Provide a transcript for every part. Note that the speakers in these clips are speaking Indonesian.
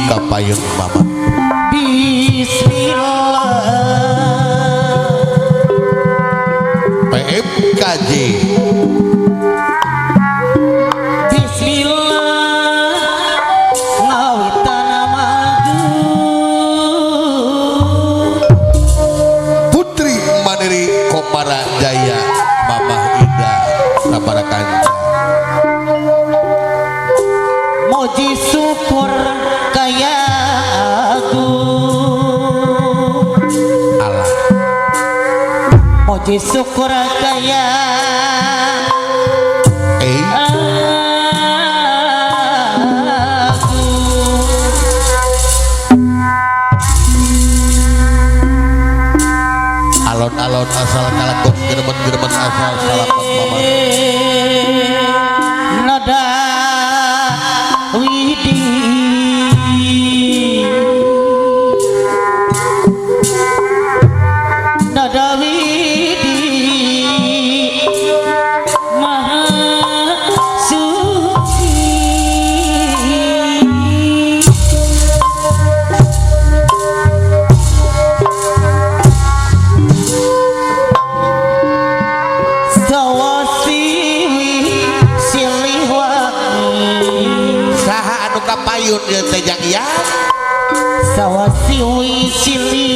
kapayun mama. Bismillah PMKJ Putri Mandiri Komara Jaya Mamah Ida Sabarakanca Moji syukur kaya agung Allah Moji syukur kaya alon-alon asal kalakut geremet-geremet asal salapat mama nada widi nada widi maha suci kapayun dia tejang ya sawa siwi sili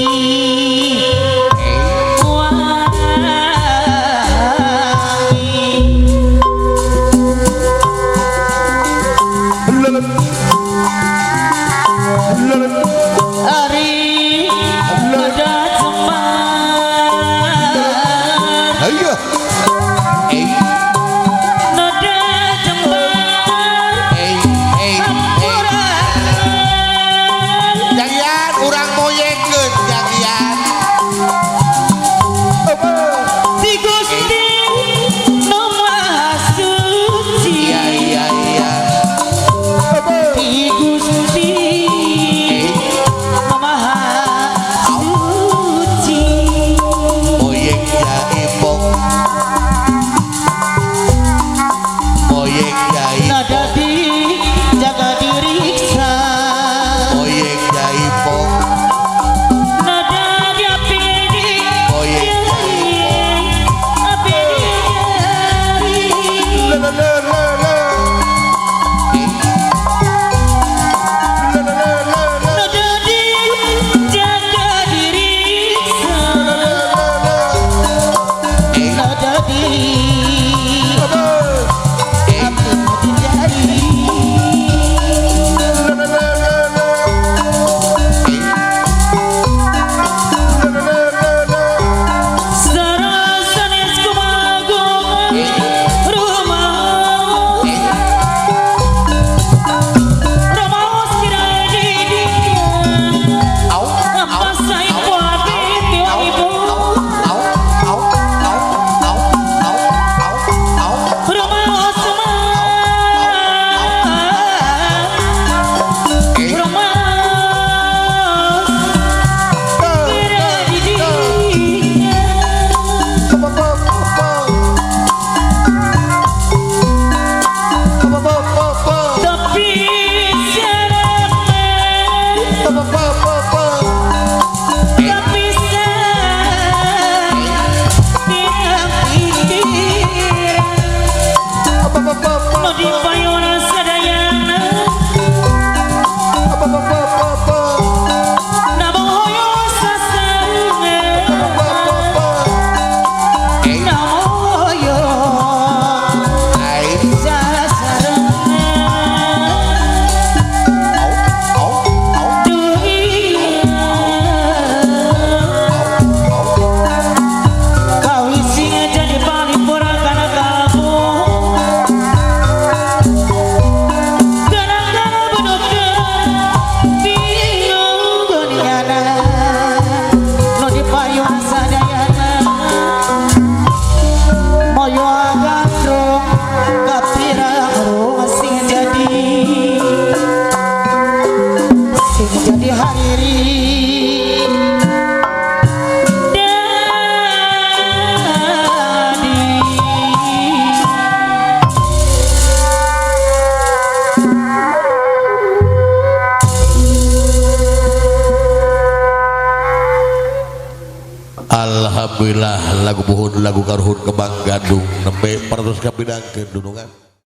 Ari ada jembar ayo urang moyekeun jang ya Alhamdulillah lagu buhun lagu karuhun kebang Gadung nembe 400 kapidangkeun dunungan